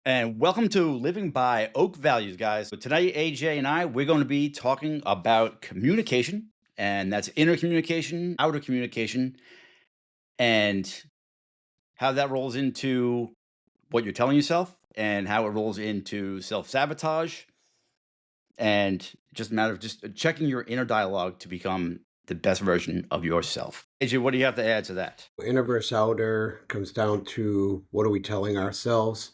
And welcome to Living by Oak Values, guys. So today, AJ and I, we're going to be talking about communication, and that's inner communication, outer communication, and how that rolls into what you're telling yourself and how it rolls into self-sabotage, and just a matter of just checking your inner dialogue to become the best version of yourself. AJ, what do you have to add to that? Inner versus outer comes down to what are we telling ourselves?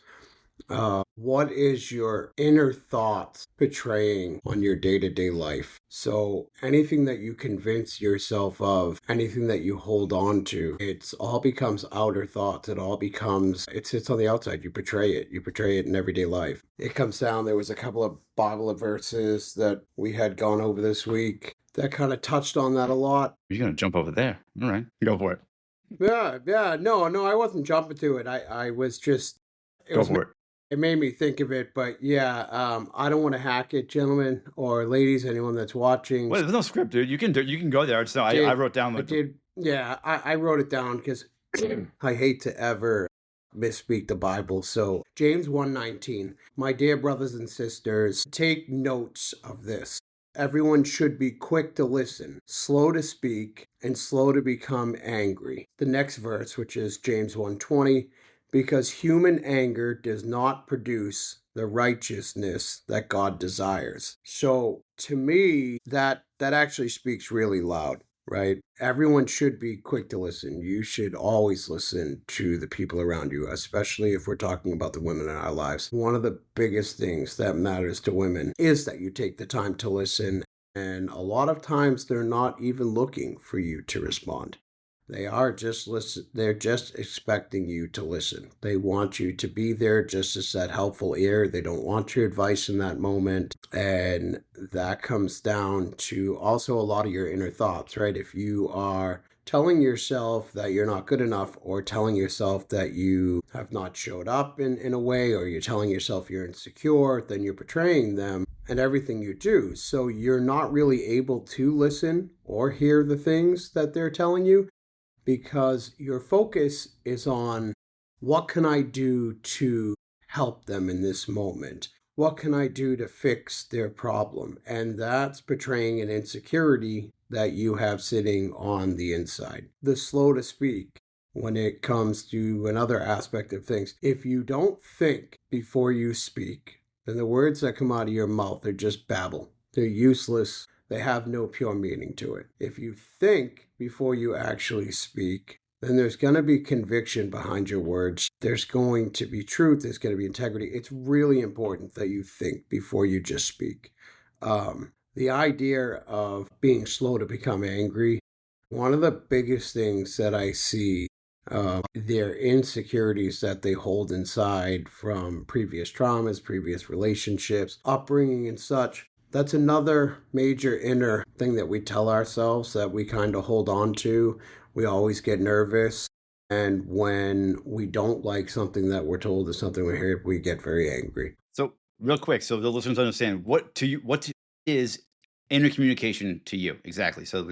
What is your inner thoughts portraying on your day to day life? So, anything that you convince yourself of, anything that you hold on to, it's all becomes outer thoughts. It sits on the outside. You portray it. You portray it in everyday life. It comes down, there was a couple of Bible verses that we had gone over this week that kind of touched on that a lot. You're going to jump over there. All right, go for it. Yeah. No, I wasn't jumping to it. I was just, it Go was for it. it made me think of it, but yeah, I don't want to hack it, gentlemen or ladies, anyone that's watching. Well, there's no script, dude. You can go there. It's not, I Did wrote down I the did? Yeah, I wrote it down because I hate to ever misspeak the Bible. So James 1:19, my dear brothers and sisters, take notes of this. Everyone should be quick to listen, slow to speak, and slow to become angry. The next verse, which is James 1:20, because human anger does not produce the righteousness that God desires. So to me, that actually speaks really loud, right? Everyone should be quick to listen. You should always listen to the people around you, especially if we're talking about the women in our lives. One of the biggest things that matters to women is that you take the time to listen. And a lot of times they're not even looking for you to respond. They are just listen. They're just expecting you to listen. They want you to be there just as that helpful ear. They don't want your advice in that moment. And that comes down to also a lot of your inner thoughts, right? If you are telling yourself that you're not good enough or telling yourself that you have not showed up in a way, or you're telling yourself you're insecure, then you're betraying them and everything you do. So you're not really able to listen or hear the things that they're telling you because your focus is on what can I do to help them in this moment? What can I do to fix their problem? And that's portraying an insecurity that you have sitting on the inside. The slow to speak when it comes to another aspect of things. If you don't think before you speak, then the words that come out of your mouth are just babble. They're useless. They have no pure meaning to it. If you think before you actually speak, then there's going to be conviction behind your words. There's going to be truth. There's going to be integrity. It's really important that you think before you just speak. The idea of being slow to become angry, one of the biggest things that I see, their insecurities that they hold inside from previous traumas, previous relationships, upbringing, and such. That's another major inner thing that we tell ourselves that we kind of hold on to. We always get nervous. And when we don't like something that we're told is something we hear, we get very angry. So, real quick, so the listeners understand is inner communication to you exactly. So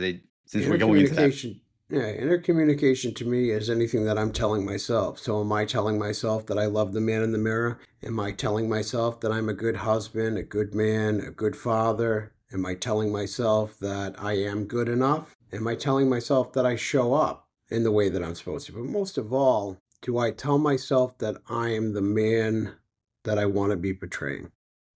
since we're going into that, Intercommunication, yeah, intercommunication to me is anything that I'm telling myself. So am I telling myself that I love the man in the mirror? Am I telling myself that I'm a good husband, a good man, a good father? Am I telling myself that I am good enough? Am I telling myself that I show up in the way that I'm supposed to? But most of all, do I tell myself that I am the man that I want to be portraying?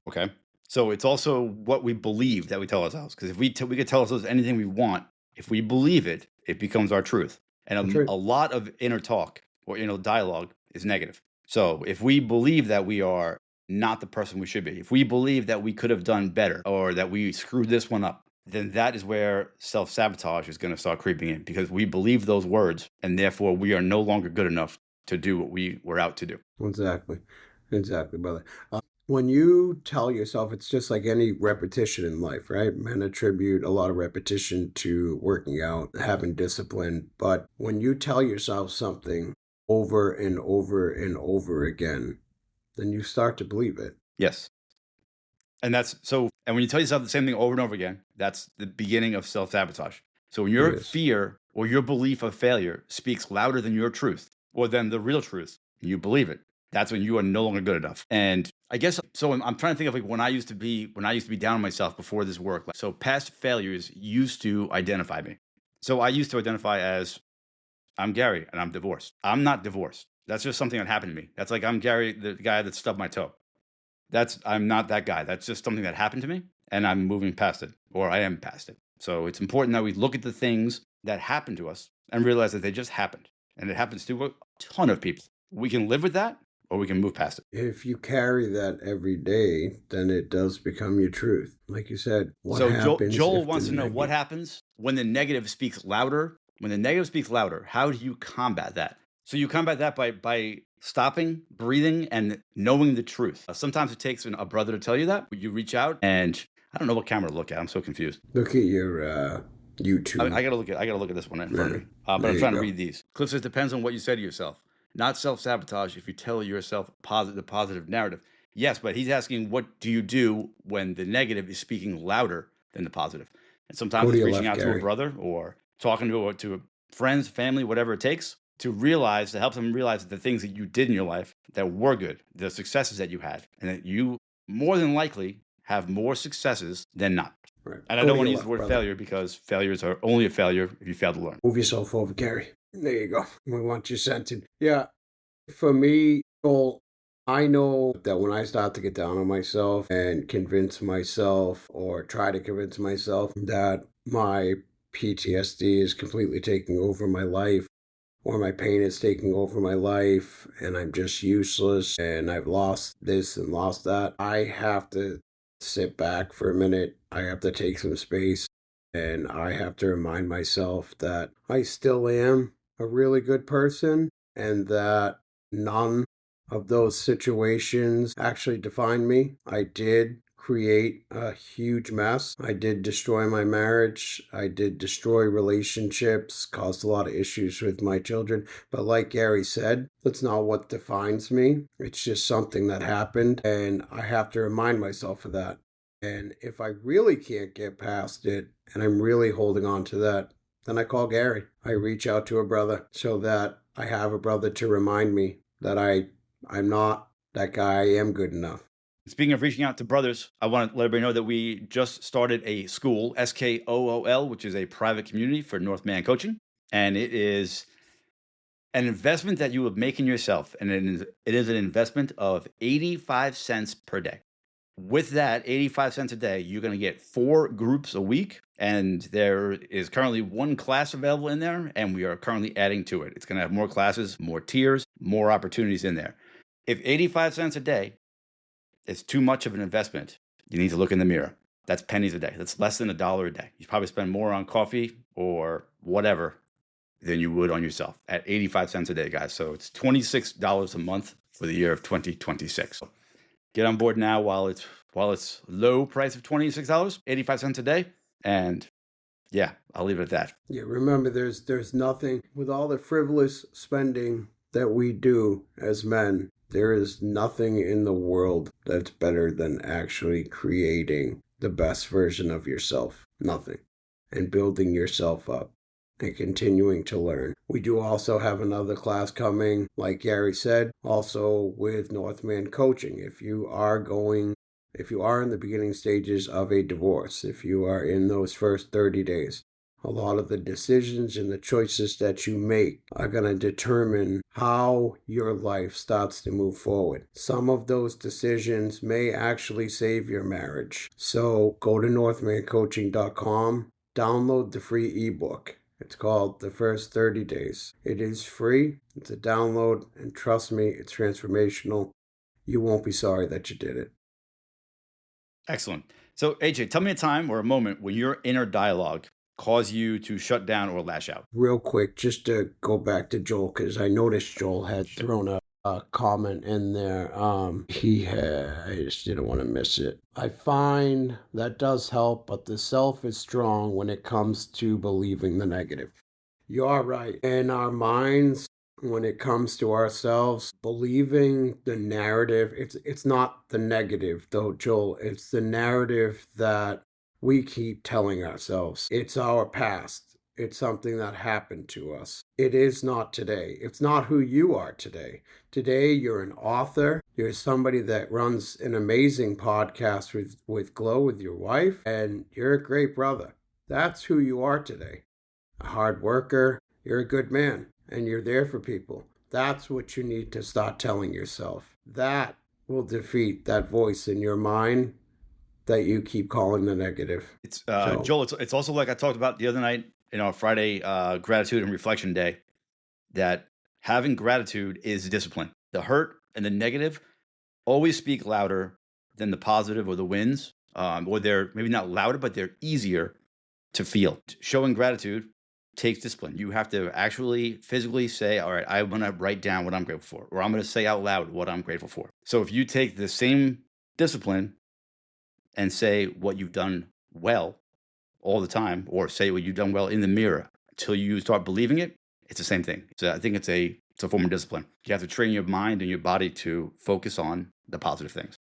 okay. So it's also what we believe that we tell ourselves. Because if we could tell ourselves anything we want, if we believe it, it becomes our truth. And That's right. a lot of inner talk or inner dialogue is negative. So if we believe that we are not the person we should be, if we believe that we could have done better or that we screwed this one up, then that is where self sabotage is going to start creeping in because we believe those words and therefore we are no longer good enough to do what we were out to do. Exactly. Exactly, brother. When you tell yourself, it's just like any repetition in life, right? Men attribute a lot of repetition to working out, having discipline. But when you tell yourself something over and over and over again, then you start to believe it. Yes. And that's so, and when you tell yourself the same thing over and over again, that's the beginning of self sabotage. So when It your is. fear or your belief of failure speaks louder than your truth or than the real truth, you believe it. That's when you are no longer good enough. And I guess so. I'm trying to think of like when I used to be down on myself before this work. So past failures used to identify me. So I used to identify as I'm Gary and I'm divorced. I'm not divorced. That's just something that happened to me. That's like I'm Gary, the guy that stubbed my toe. I'm not that guy. That's just something that happened to me and I'm moving past it, or I am past it. So it's important that we look at the things that happen to us and realize that they just happened. And it happens to a ton of people. We can live with that or we can move past it. If you carry that every day, then it does become your truth. Like you said, what So happens Joel if wants the to know what happens when the negative speaks louder. When the negative speaks louder, how do you combat that? So you combat that by stopping, breathing, and knowing the truth. Sometimes it takes a brother to tell you that. You reach out, and I don't know what camera to look at. I'm so confused. Look at your YouTube. I gotta look at this one in front of me. But there I'm you trying to go. read these. Cliff says depends on what you say to yourself, not self-sabotage. If you tell yourself the positive narrative, yes. But he's asking, what do you do when the negative is speaking louder than the positive? And sometimes Go to it's your reaching left, out to a Gary. brother or talking to friends, family, whatever it takes to help them realize that the things that you did in your life that were good, the successes that you had, and that you more than likely have more successes than not. Right. And I Go don't to want to your use left, the word brother. failure because failures are only a failure if you fail to learn. Move yourself over, Gary. There you go. We want you centered. Yeah. For me, Joel, I know that when I start to get down on myself and convince myself or try to convince myself that my PTSD is completely taking over my life, or my pain is taking over my life and I'm just useless and I've lost this and lost that, I have to sit back for a minute. I have to take some space and I have to remind myself that I still am a really good person and that none of those situations actually define me. I did create a huge mess. I did destroy my marriage. I did destroy relationships, caused a lot of issues with my children. But like Gary said, that's not what defines me. It's just something that happened, and I have to remind myself of that. And if I really can't get past it, and I'm really holding on to that, then I call Gary. I reach out to a brother so that I have a brother to remind me that I'm not that guy. I am good enough. Speaking of reaching out to brothers, I want to let everybody know that we just started a school, SKOOL, which is a private community for Northman coaching. And it is an investment that you would make in yourself. And it is an investment of 85 cents per day. With that, 85 cents a day, you're going to get 4 groups a week. And there is currently 1 class available in there. And we are currently adding to it. It's going to have more classes, more tiers, more opportunities in there. If 85 cents a day is too much of an investment, you need to look in the mirror. That's pennies a day. That's less than $1 a day. You probably spend more on coffee or whatever than you would on yourself at 85 cents a day, guys. So it's $26 a month for the year of 2026. So get on board now while it's low price of $26, 85 cents a day. And yeah, I'll leave it at that. Yeah, remember there's nothing with all the frivolous spending that we do as men. There is nothing in the world that's better than actually creating the best version of yourself. Nothing. And building yourself up and continuing to learn. We do also have another class coming, like Gary said, also with Northman Coaching. If you are in the beginning stages of a divorce, if you are in those first 30 days, a lot of the decisions and the choices that you make are going to determine how your life starts to move forward. Some of those decisions may actually save your marriage. So go to northmancoaching.com, download the free ebook. It's called The First 30 Days. It is free. It's a download, and trust me, it's transformational. You won't be sorry that you did it. Excellent. So AJ, tell me a time or a moment when your inner dialogue caused you to shut down or lash out. Real quick, just to go back to Joel, because I noticed Joel had thrown a comment in there. I just didn't want to miss it. I find that does help, but the self is strong when it comes to believing the negative. You are right. In our minds, when it comes to ourselves, believing the narrative, it's not the negative though, Joel. It's the narrative that we keep telling ourselves. It's our past. It's something that happened to us. It is not today. It's not who you are today. Today, you're an author. You're somebody that runs an amazing podcast with Glow with your wife, and you're a great brother. That's who you are today. A hard worker. You're a good man, and you're there for people. That's what you need to start telling yourself. That will defeat that voice in your mind that you keep calling the negative. It's Joel. It's also like I talked about the other night, Friday gratitude and reflection day, that having gratitude is discipline. The hurt and the negative always speak louder than the positive or the wins, or they're maybe not louder, but they're easier to feel. Showing gratitude takes discipline. You have to actually physically say, all right, I want to write down what I'm grateful for, or I'm going to say out loud what I'm grateful for. So if you take the same discipline and say what you've done well all the time, or say what you've done well in the mirror until you start believing it, it's the same thing. So I think it's a form of discipline. You have to train your mind and your body to focus on the positive things.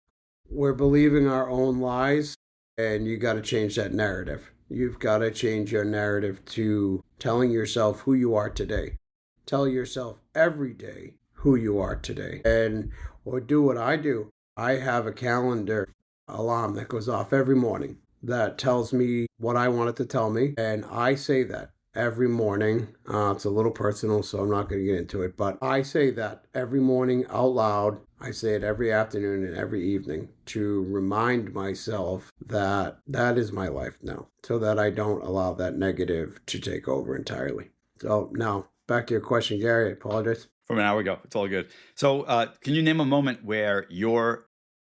We're believing our own lies, and you got to change that narrative. You've got to change your narrative to telling yourself who you are today. Tell yourself every day who you are today. Or do what I do. I have a calendar alarm that goes off every morning that tells me what I want it to tell me. And I say that every morning. It's a little personal, so I'm not going to get into it. But I say that every morning out loud. I say it every afternoon and every evening to remind myself that that is my life now, so that I don't allow that negative to take over entirely. So now, back to your question, Gary. I apologize. From an hour ago. It's all good. So can you name a moment where your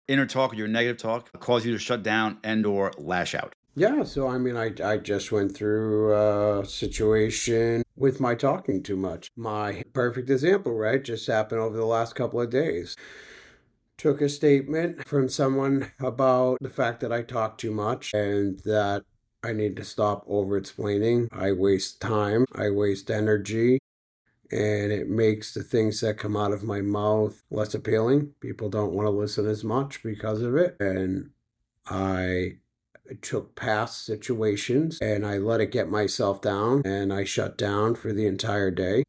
inner talk or your negative talk caused you to shut down and or lash out? Yeah, so I mean, I just went through a situation with my talking too much. My perfect example, right, just happened over the last couple of days. Took a statement from someone about the fact that I talk too much and that I need to stop over-explaining. I waste time, I waste energy, and it makes the things that come out of my mouth less appealing. People don't want to listen as much because of it, and I took past situations and I let it get myself down and I shut down for the entire day.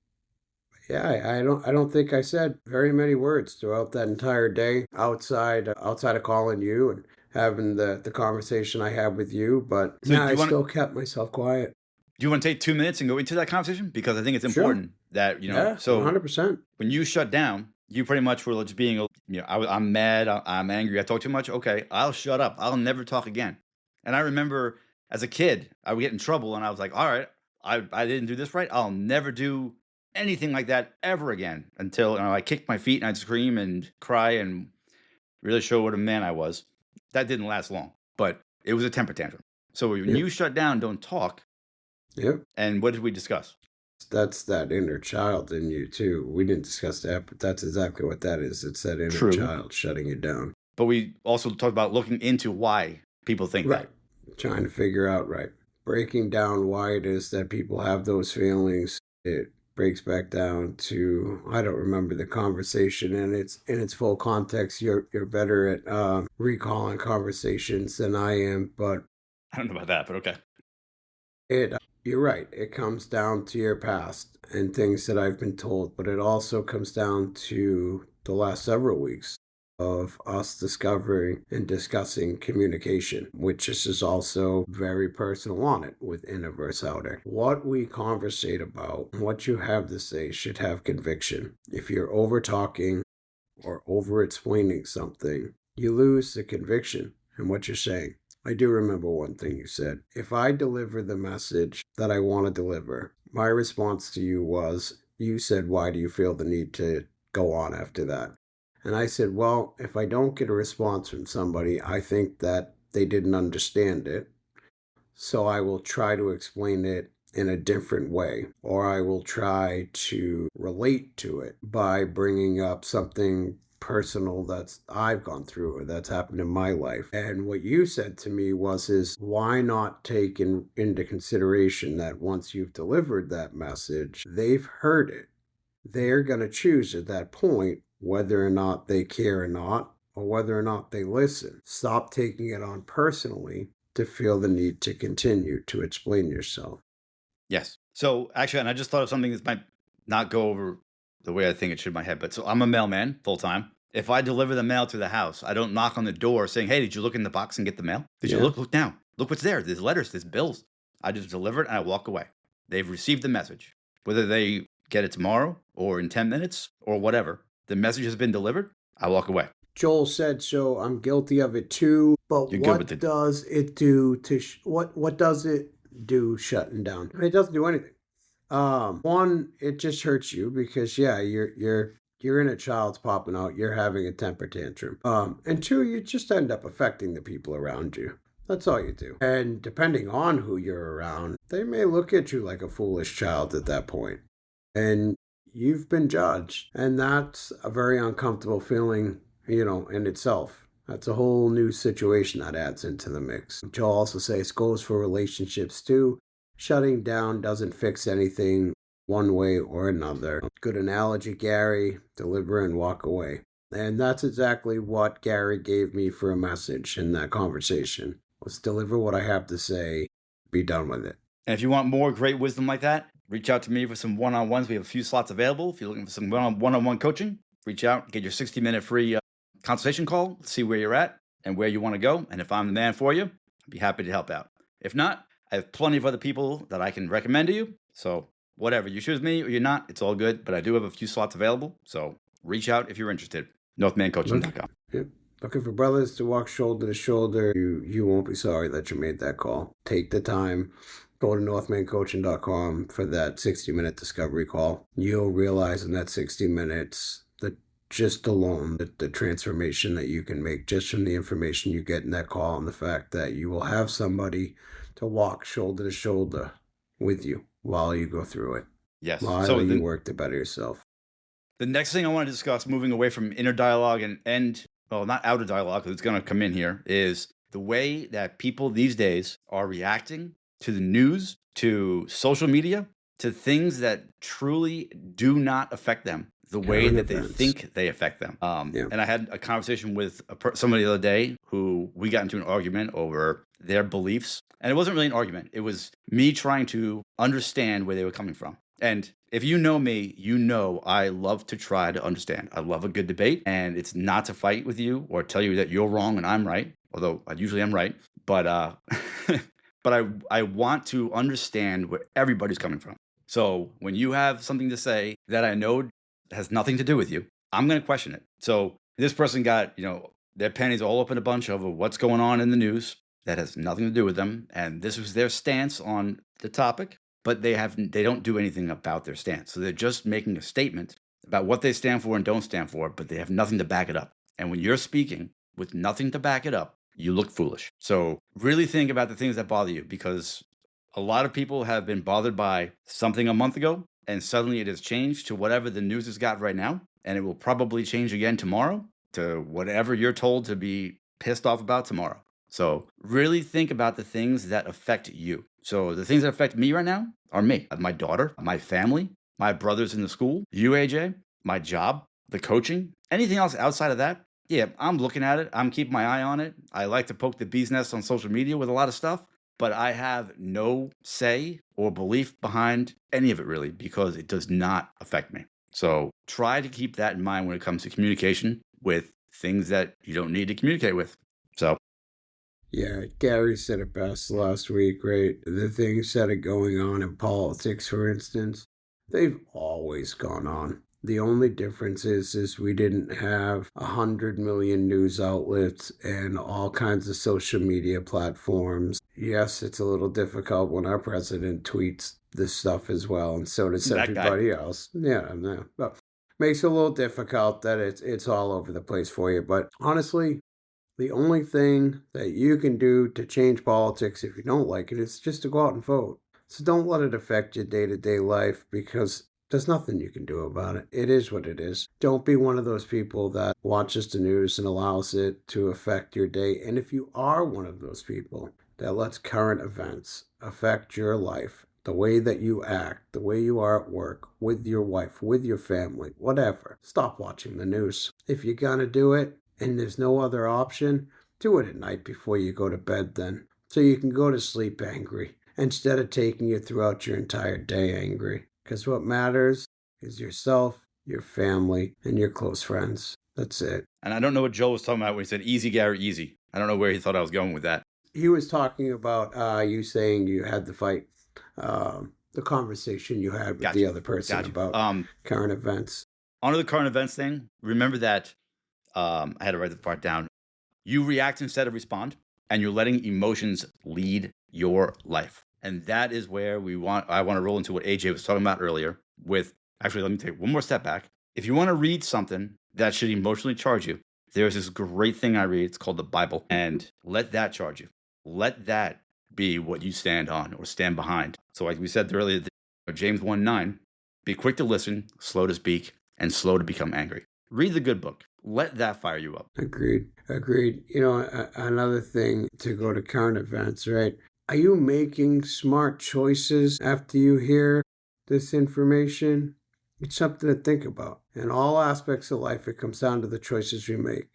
Yeah, I don't think I said very many words throughout that entire day outside of calling you and having the conversation I had with you, but So I still kept myself quiet. Do you want to take 2 minutes and go into that conversation? Because I think it's Sure. important that, Yeah, so 100%. when you shut down, you pretty much were just being, I'm mad, I'm angry, I talk too much. Okay, I'll shut up. I'll never talk again. And I remember as a kid, I would get in trouble and I was like, all right, I didn't do this right. I'll never do anything like that ever again until I kicked my feet and I'd scream and cry and really show what a man I was. That didn't last long, but it was a temper tantrum. So when you shut down, don't talk. Yep. And what did we discuss? That's that inner child in you too. We didn't discuss that, but that's exactly what that is. It's that inner True. child shutting you down. But we also talked about looking into why people think Right. Trying to figure out, right. Breaking down why it is that people have those feelings. It breaks back down to, I don't remember the conversation in its full context. You're better at recalling conversations than I am, but I don't know about that, but okay. You're right. It comes down to your past and things that I've been told, but it also comes down to the last several weeks of us discovering and discussing communication, which is also very personal on it with inner versus outer. What we conversate about, what you have to say should have conviction. If you're over talking or over explaining something, you lose the conviction in what you're saying. I do remember one thing you said. If I deliver the message that I want to deliver, my response to you was, you said, why do you feel the need to go on after that? And I said, well, if I don't get a response from somebody, I think that they didn't understand it. So I will try to explain it in a different way, or I will try to relate to it by bringing up something personal that's I've gone through or that's happened in my life. And what you said to me was why not take into consideration that once you've delivered that message, they've heard it. They're going to choose at that point whether or not they care or not, or whether or not they listen. Stop taking it on personally to feel the need to continue to explain yourself. Yes. So actually, and I just thought of something that might not go over the way I think it should in my head. But so I'm a mailman full time. If I deliver the mail to the house, I don't knock on the door saying, "Hey, did you look in the box and get the mail? Did you Yeah. look? Look now. Look what's there. There's letters. There's bills." I just deliver it and I walk away. They've received the message, whether they get it tomorrow or in 10 minutes or whatever. The message has been delivered. I walk away. Joel said so. I'm guilty of it too. But You're good with what it. does it do to what does it do shutting down? It doesn't do anything. One, it just hurts you because yeah, you're in a child's popping out. You're having a temper tantrum. And two, you just end up affecting the people around you. That's all you do. And depending on who you're around, they may look at you like a foolish child at that point. And you've been judged. And that's a very uncomfortable feeling, in itself. That's a whole new situation that adds into the mix. Joel also says goes for relationships too. Shutting down doesn't fix anything one way or another. Good analogy, Gary. Deliver and walk away. And that's exactly what Gary gave me for a message in that conversation. Let's deliver what I have to say. Be done with it. And if you want more great wisdom like that, reach out to me for some one-on-ones. We have a few slots available. If you're looking for some one-on-one coaching, reach out, get your 60-minute free consultation call, see where you're at and where you want to go. And if I'm the man for you, I'd be happy to help out. If not, I have plenty of other people that I can recommend to you. So whatever, you choose me or you're not, it's all good. But I do have a few slots available. So reach out if you're interested. NorthmanCoaching.com. Yep. Looking for brothers to walk shoulder to shoulder. You won't be sorry that you made that call. Take the time. Go to NorthmanCoaching.com for that 60-minute discovery call. You'll realize in that 60 minutes that just alone the transformation that you can make just from the information you get in that call and the fact that you will have somebody to walk shoulder to shoulder with you while you go through it. Yes. While you work to better yourself. The next thing I want to discuss, moving away from inner dialogue and not outer dialogue, because it's going to come in here, is the way that people these days are reacting to the news, to social media, to things that truly do not affect them the way that they think they affect them. And I had a conversation with somebody the other day who we got into an argument over their beliefs. And it wasn't really an argument. It was me trying to understand where they were coming from. And if you know me, you know I love to try to understand. I love a good debate, and it's not to fight with you or tell you that you're wrong and I'm right, although I usually am right. But but I want to understand where everybody's coming from. So when you have something to say that I know has nothing to do with you, I'm going to question it. So this person got, their panties all up in a bunch over what's going on in the news that has nothing to do with them. And this was their stance on the topic, but they don't do anything about their stance. So they're just making a statement about what they stand for and don't stand for, but they have nothing to back it up. And when you're speaking with nothing to back it up, you look foolish. So really think about the things that bother you, because a lot of people have been bothered by something a month ago, and suddenly it has changed to whatever the news has got right now. And it will probably change again tomorrow to whatever you're told to be pissed off about tomorrow. So really think about the things that affect you. So the things that affect me right now are me, my daughter, my family, my brothers in the school, you, AJ, my job, the coaching, anything else outside of that. Yeah, I'm looking at it. I'm keeping my eye on it. I like to poke the bee's nest on social media with a lot of stuff, but I have no say or belief behind any of it really, because it does not affect me. So try to keep that in mind when it comes to communication with things that you don't need to communicate with. So. Yeah, Gary said it best last week, right? The things that are going on in politics, for instance, they've always gone on. The only difference is we didn't have 100 million news outlets and all kinds of social media platforms. Yes, it's a little difficult when our president tweets this stuff as well, and so does everybody else. Yeah, no, but makes it a little difficult that it's all over the place for you. But honestly, the only thing that you can do to change politics if you don't like it is just to go out and vote. So don't let it affect your day-to-day life, because there's nothing you can do about it. It is what it is. Don't be one of those people that watches the news and allows it to affect your day. And if you are one of those people that lets current events affect your life, the way that you act, the way you are at work, with your wife, with your family, whatever, stop watching the news. If you're going to do it, and there's no other option, do it at night before you go to bed then, so you can go to sleep angry instead of taking you throughout your entire day angry. Because what matters is yourself, your family, and your close friends. That's it. And I don't know what Joel was talking about when he said easy, Gary, easy. I don't know where he thought I was going with that. He was talking about you saying you had to fight the conversation you had with the other person about current events. On the current events thing, remember that I had to write the part down. You react instead of respond, and you're letting emotions lead your life. And that is where I want to roll into what AJ was talking about earlier with, actually, let me take one more step back. If you want to read something that should emotionally charge you, there's this great thing I read. It's called the Bible. And let that charge you. Let that be what you stand on or stand behind. So like we said earlier, James 1:9, be quick to listen, slow to speak, and slow to become angry. Read the good book. Let that fire you up. Agreed. You know, another thing to go to current events, right? Are you making smart choices after you hear this information? It's something to think about. In all aspects of life, it comes down to the choices we make.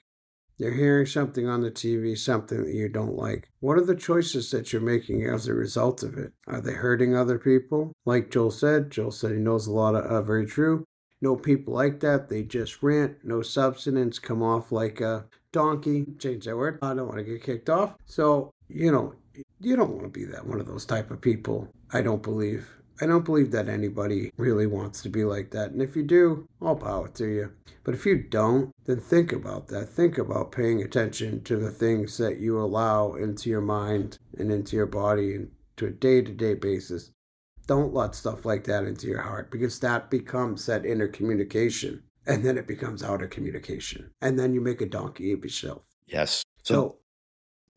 You're hearing something on the TV, something that you don't like. What are the choices that you're making as a result of it? Are they hurting other people? Like Joel said he knows a lot of, very true. No people like that. They just rant, no substance, come off like a donkey. Change that word. I don't want to get kicked off. So, you know, you don't want to be one of those type of people. I don't believe that anybody really wants to be like that. And if you do, all power to you. But if you don't, then think about that. Think about paying attention to the things that you allow into your mind and into your body and to a day-to-day basis. Don't let stuff like that into your heart, because that becomes that inner communication. And then it becomes outer communication. And then you make a donkey of yourself. Yes. So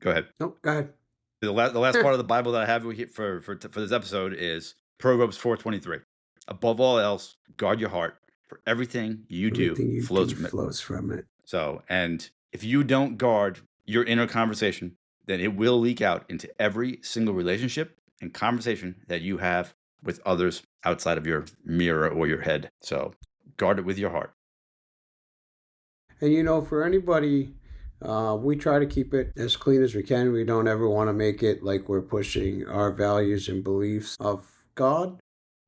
go ahead. No, go ahead. The last part of the Bible that I have for this episode is Proverbs 4:23. Above all else, guard your heart, for everything you do flows from it. So, and if you don't guard your inner conversation, then it will leak out into every single relationship and conversation that you have with others outside of your mirror or your head. So guard it with your heart. And you know, for anybody, we try to keep it as clean as we can. We don't ever want to make it like we're pushing our values and beliefs of God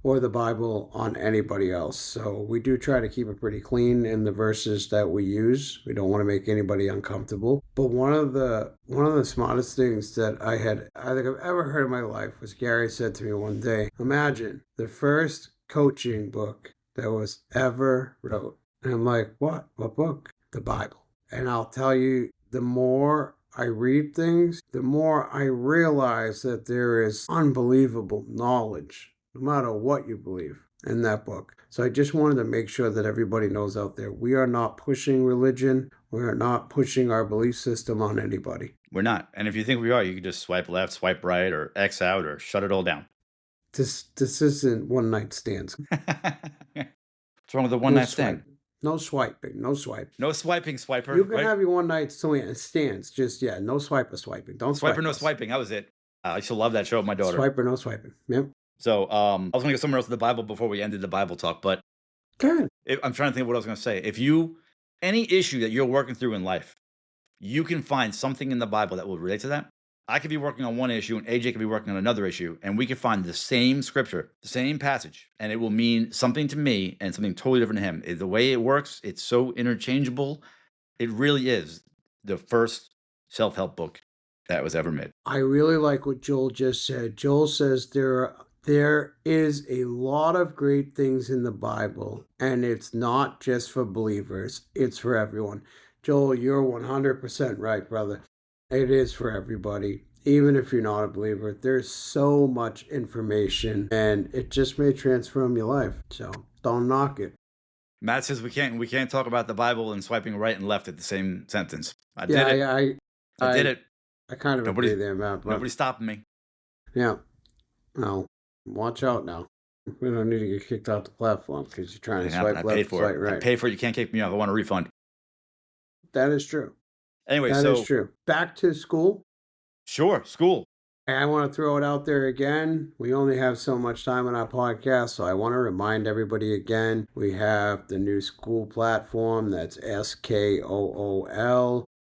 or the Bible on anybody else. So we do try to keep it pretty clean in the verses that we use. We don't want to make anybody uncomfortable. But one of the smartest things that I think I've ever heard in my life was Gary said to me one day, imagine the first coaching book that was ever wrote. And I'm like, what? What book? The Bible. And I'll tell you, the more I read things, the more I realize that there is unbelievable knowledge, no matter what you believe, in that book. So I just wanted to make sure that everybody knows out there, we are not pushing religion. We are not pushing our belief system on anybody. We're not. And if you think we are, you can just swipe left, swipe right, or X out, or shut it all down. This isn't one night stands. What's wrong with the one night stand? No swiping. No swipe. No swiping, swiper. You can have your one night stands. Just, no swiping. Don't swipe. Swiper, no swiping. That was it. I used to love that show with my daughter. Swiper, no swiping. Yep. So I was going to get somewhere else in the Bible before we ended the Bible talk, but good. I'm trying to think of what I was going to say. Any issue that you're working through in life, you can find something in the Bible that will relate to that. I could be working on one issue and AJ could be working on another issue, and we could find the same scripture, the same passage, and it will mean something to me and something totally different to him. The way it works, it's so interchangeable. It really is the first self-help book that was ever made. I really like what Joel just said. Joel says there is a lot of great things in the Bible, and it's not just for believers. It's for everyone. Joel, you're 100% right, brother. It is for everybody, even if you're not a believer. There's so much information, and it just may transform your life. So don't knock it. Matt says we can't talk about the Bible and swiping right and left at the same sentence. I did it. I kind of agree there, Matt. Nobody's stopping me. Yeah. No. Watch out now. We don't need to get kicked off the platform because you're trying to swipe left, swipe right. I paid for it. You can't kick me off. I want a refund. That is true. Anyway, that is true. Back to school. Sure, school. I want to throw it out there again. We only have so much time on our podcast, so I want to remind everybody again, we have the new school platform. That's SKOOL.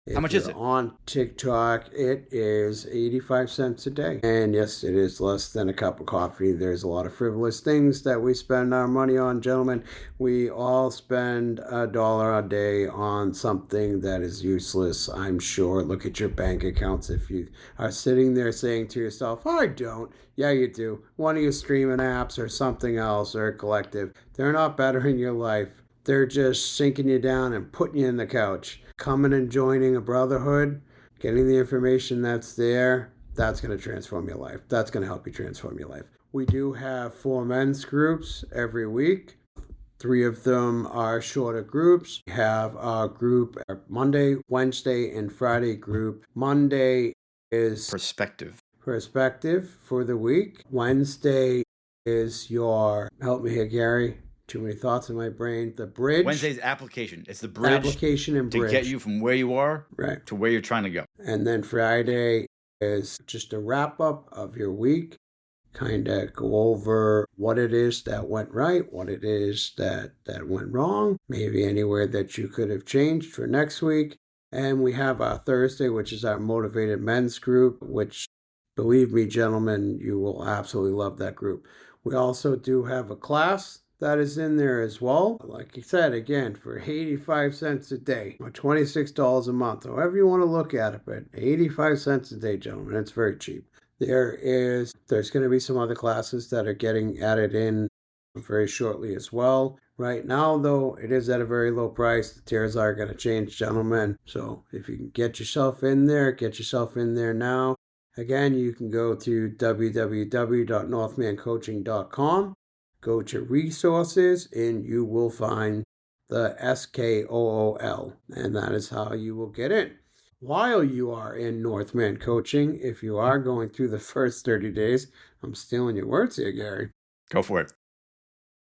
How If much is you're it? on TikTok, it is 85 cents a day. And yes, it is less than a cup of coffee. There's a lot of frivolous things that we spend our money on, gentlemen. We all spend $1 a day on something that is useless, I'm sure. Look at your bank accounts. If you are sitting there saying to yourself, I don't. Yeah, you do. One of your streaming apps or something else or a collective, they're not bettering your life. They're just sinking you down and putting you in the couch. Coming and joining a brotherhood, getting the information that's there, that's going to transform your life. That's going to help you transform your life. We do have 4 men's groups every week. 3 of them are shorter groups. We have our group Monday, Wednesday, and Friday group. Monday is Perspective for the week. Wednesday is your, help me here, Gary. Too many thoughts in my brain. The bridge. Wednesday's application. It's the bridge Application and to bridge. get you from where you are Right. to where you're trying to go. And then Friday is just a wrap up of your week. Kind of go over what it is that went right, what it is that went wrong, maybe anywhere that you could have changed for next week. And we have our Thursday, which is our motivated men's group, which, believe me, gentlemen, you will absolutely love that group. We also do have a class that is in there as well. Like I said, again, for 85 cents a day or $26 a month, however you want to look at it, but 85 cents a day, gentlemen, it's very cheap. There's going to be some other classes that are getting added in very shortly as well. Right now, though, it is at a very low price. The tiers are going to change, gentlemen. So if you can get yourself in there now. Again, you can go to www.northmancoaching.com. Go to resources and you will find the SKOOL, and that is how you will get in. While you are in Northman Coaching, if you are going through the first 30 days, I'm stealing your words here, Gary. Go for it.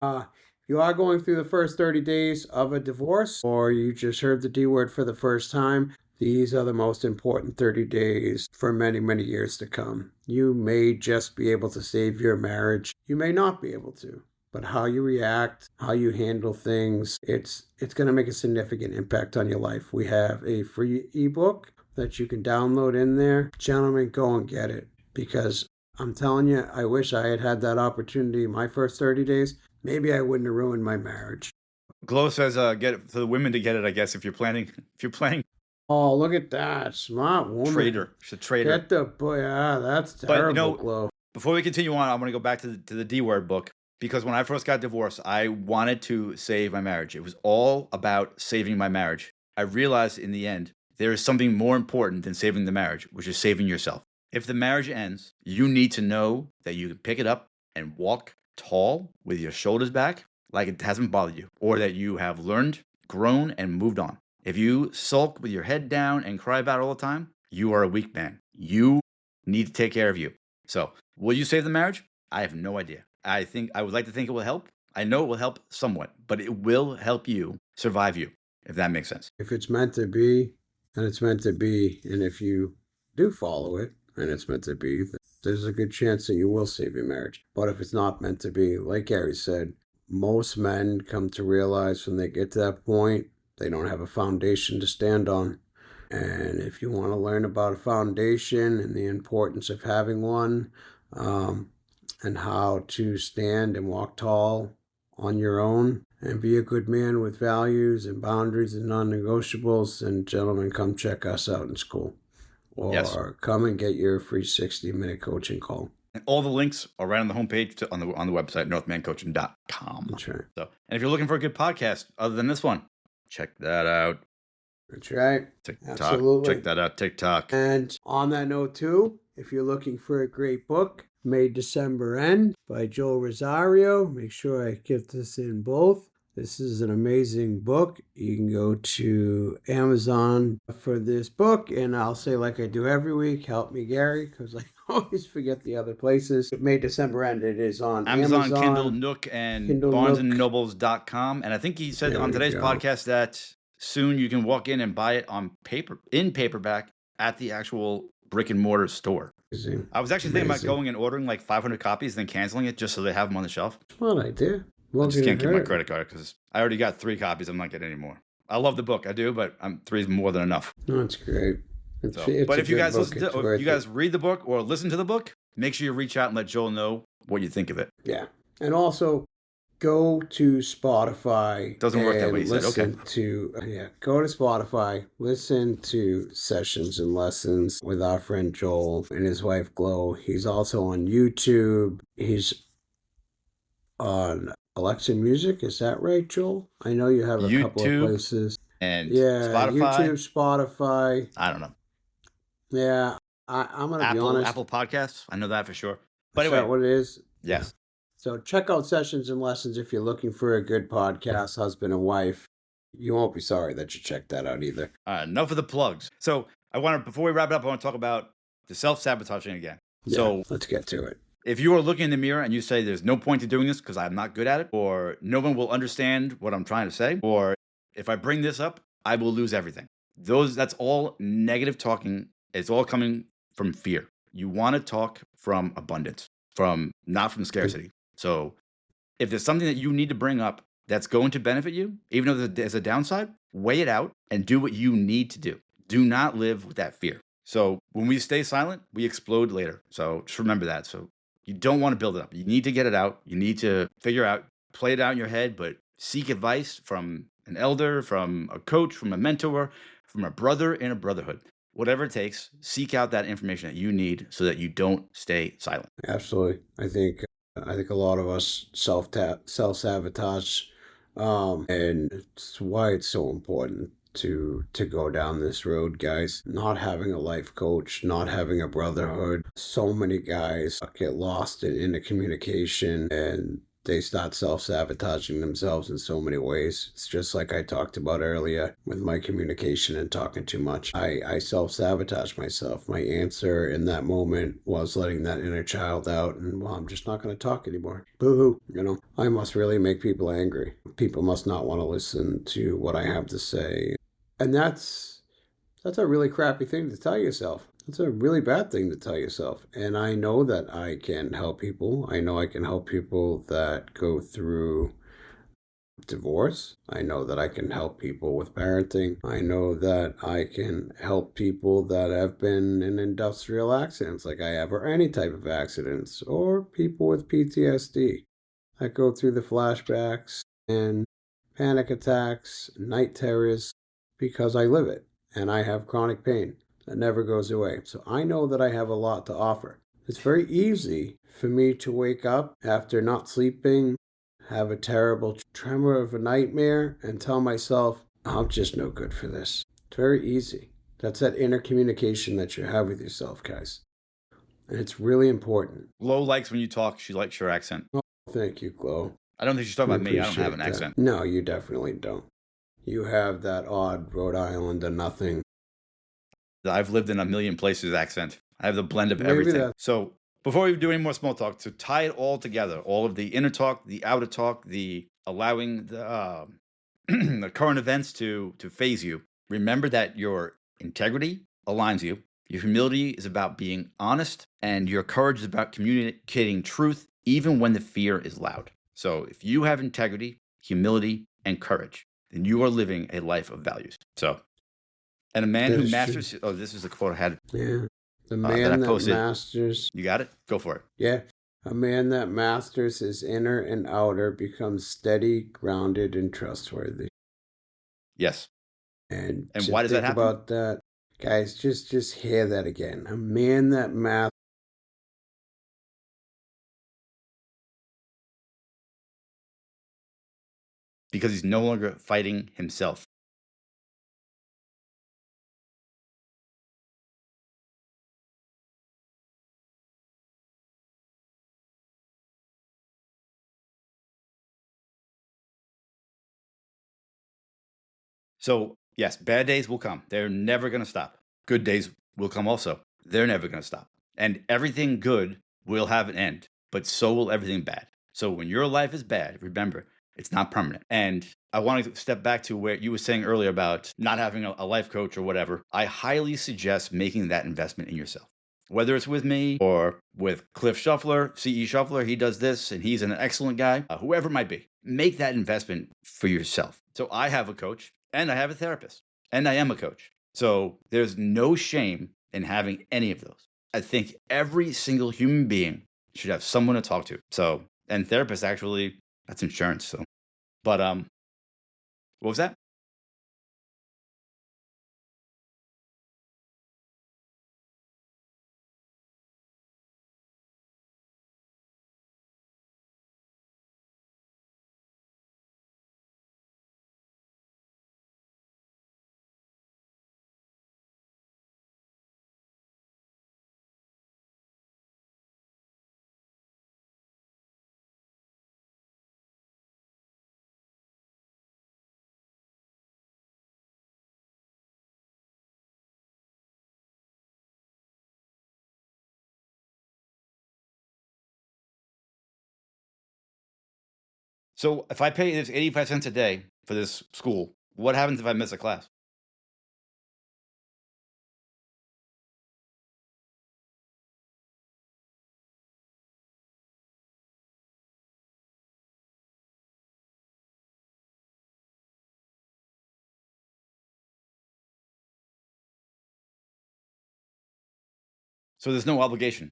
If you are going through the first 30 days of a divorce, or you just heard the D word for the first time, these are the most important 30 days for many, many years to come. You may just be able to save your marriage. You may not be able to. But how you react, how you handle things, it's going to make a significant impact on your life. We have a free ebook that you can download in there. Gentlemen, go and get it. Because I'm telling you, I wish I had had that opportunity my first 30 days. Maybe I wouldn't have ruined my marriage. Glow says, get it for the women to get it, I guess, if you're planning. Oh, look at that. Smart woman. Trader. She's a trader. Get the boy. Yeah, that's terrible, Glow. Before we continue on, I'm going to go back to the D word book. Because when I first got divorced, I wanted to save my marriage. It was all about saving my marriage. I realized in the end, there is something more important than saving the marriage, which is saving yourself. If the marriage ends, you need to know that you can pick it up and walk tall with your shoulders back like it hasn't bothered you, or that you have learned, grown, and moved on. If you sulk with your head down and cry about it all the time, you are a weak man. You need to take care of you. So, will you save the marriage? I have no idea. I would like to think it will help. I know it will help somewhat, but it will help you survive you, if that makes sense. If it's meant to be, then it's meant to be. And if you do follow it, and it's meant to be, there's a good chance that you will save your marriage. But if it's not meant to be, like Gary said, most men come to realize when they get to that point, they don't have a foundation to stand on. And if you want to learn about a foundation and the importance of having one, and how to stand and walk tall on your own and be a good man with values and boundaries and non-negotiables, and gentlemen, come check us out in school. Or come and get your free 60-minute coaching call. And all the links are right on the homepage on the website, northmancoaching.com. That's right. So, and if you're looking for a good podcast other than this one, check that out. That's right. TikTok. Absolutely. Check that out, TikTok. And on that note, too, if you're looking for a great book, May December End by Joel Rosario. Make sure I get this in both. This is an amazing book. You can go to Amazon for this book, and I'll say like I do every week, help me, Gary, because I always forget the other places. May December End, it is on Amazon, Kindle, Nook, and Kindle, BarnesandNobles.com. And I think he said on today's podcast that soon you can walk in and buy it in paperback at the actual brick and mortar store. Amazing. I was actually thinking about going and ordering like 500 copies, then canceling it just so they have them on the shelf. Smart idea. I just can't get my credit card because I already got 3 copies. I'm not getting any more. I love the book. I do, but 3 is more than enough. No, it's great. It's, So, it's but a if you good guys book. listen to, It's or if worth you guys read the book or listen to the book, make sure you reach out and let Joel know what you think of it. Yeah. And also go to Spotify. Doesn't work that way, and he said. Okay. listen to go to Spotify, listen to Sessions and Lessons with our friend Joel and his wife Glo. He's also on YouTube. He's on Alexa Music. Is that right, Joel? I know you have a couple of YouTube places. and Yeah, Spotify. YouTube, Spotify. I don't know. Yeah, I'm gonna be honest. Apple Podcasts. I know that for sure. Is But that anyway, what it is? yes. So check out Sessions and Lessons if you're looking for a good podcast, husband and wife. You won't be sorry that you checked that out either. Enough of the plugs. So before we wrap it up, I want to talk about the self-sabotaging again. Yeah, So let's get to it. if you are looking in the mirror and you say there's no point to doing this because I'm not good at it, or no one will understand what I'm trying to say, or if I bring this up, I will lose everything. That's all negative talking. It's all coming from fear. You want to talk from abundance, not from scarcity. So if there's something that you need to bring up that's going to benefit you, even though there's a downside, weigh it out and do what you need to do. Do not live with that fear. So when we stay silent, we explode later. So just remember that. So you don't want to build it up. You need to get it out. You need to figure out, play it out in your head, but seek advice from an elder, from a coach, from a mentor, from a brother in a brotherhood. Whatever it takes, seek out that information that you need so that you don't stay silent. Absolutely. I think a lot of us self-sabotage, and it's why it's so important to go down this road, guys. Not having a life coach, not having a brotherhood. So many guys get lost in the communication and they start self-sabotaging themselves in so many ways. It's just like I talked about earlier with my communication and talking too much. I self-sabotage myself. My answer in that moment was letting that inner child out and, well, I'm just not going to talk anymore. Boo-hoo. I must really make people angry. People must not want to listen to what I have to say. And that's a really crappy thing to tell yourself. It's a really bad thing to tell yourself. And I know that I can help people. I know I can help people that go through divorce. I know that I can help people with parenting. I know that I can help people that have been in industrial accidents like I have, or any type of accidents, or people with PTSD that go through the flashbacks and panic attacks, night terrors, because I live it and I have chronic pain that never goes away. So I know that I have a lot to offer. It's very easy for me to wake up after not sleeping, have a terrible tremor of a nightmare, and tell myself, I'm just no good for this. It's very easy. That's that inner communication that you have with yourself, guys. And it's really important. Glo likes when you talk. She likes your accent. Oh, thank you, Glo. I don't think she's talking about me. I don't have an Appreciate accent. that. No, you definitely don't. You have that odd Rhode Island or nothing. I've lived in a million places accent. I have the blend of Maybe everything. that- So before we do any more small talk, to tie it all together, all of the inner talk, the outer talk, the allowing the the current events to phase you, remember that your integrity aligns you. Your humility is about being honest, and your courage is about communicating truth even when the fear is loud. So if you have integrity, humility, and courage, then you are living a life of values. So, and a man That who is masters, oh, this is the quote I had. Yeah. The that man I that posted. masters. You got it? Go for it. Yeah. A man that masters his inner and outer becomes steady, grounded, and trustworthy. Yes. And why does that think happen? about that. Guys, just hear that again. A man that masters. Because he's no longer fighting himself. So, yes, bad days will come. They're never going to stop. Good days will come also. They're never going to stop. And everything good will have an end, but so will everything bad. So when your life is bad, remember, it's not permanent. And I want to step back to where you were saying earlier about not having a life coach or whatever. I highly suggest making that investment in yourself. Whether it's with me or with Cliff Shuffler, CE Shuffler, he does this and he's an excellent guy, whoever it might be. Make that investment for yourself. So I have a coach. and I have a therapist, and I am a coach. So there's no shame in having any of those. I think every single human being should have someone to talk to. So, and therapist actually, that's insurance. So, but what was that? So if I pay this 85 cents a day for this school, what happens if I miss a class? So there's no obligation.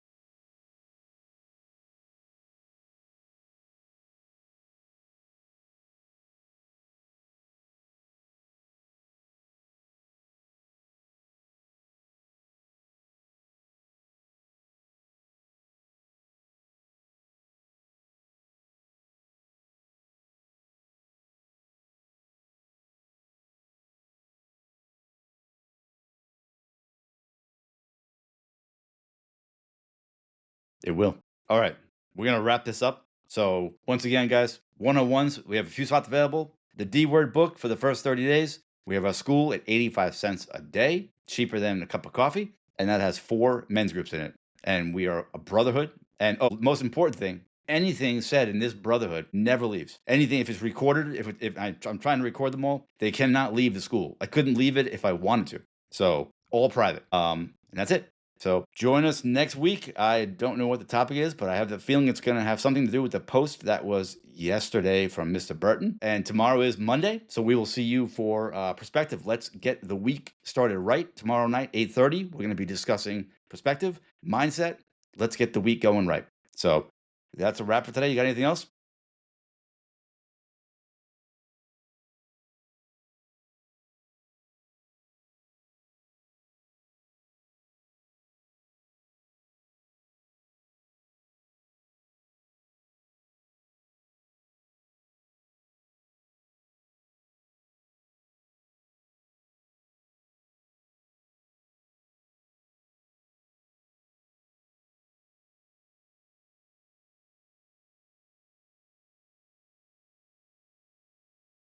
It will. All right. We're going to wrap this up. So, once again, guys, 101s, we have a few spots available. The D Word book for the first 30 days. We have our school at 85 cents a day, cheaper than a cup of coffee. And that has 4 men's groups in it. And we are a brotherhood. And oh, most important thing, anything said in this brotherhood never leaves. Anything, if it's recorded, I'm trying to record them all, they cannot leave the school. I couldn't leave it if I wanted to. So, all private. And that's it. So join us next week. I don't know what the topic is, but I have the feeling it's going to have something to do with the post that was yesterday from Mr. Burton. And tomorrow is Monday, so we will see you for perspective. Let's get the week started right. Tomorrow night, 8:30, we're going to be discussing perspective, mindset. Let's get the week going right. So that's a wrap for today. You got anything else?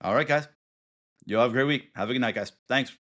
All right, guys. You all have a great week. Have a good night, guys. Thanks.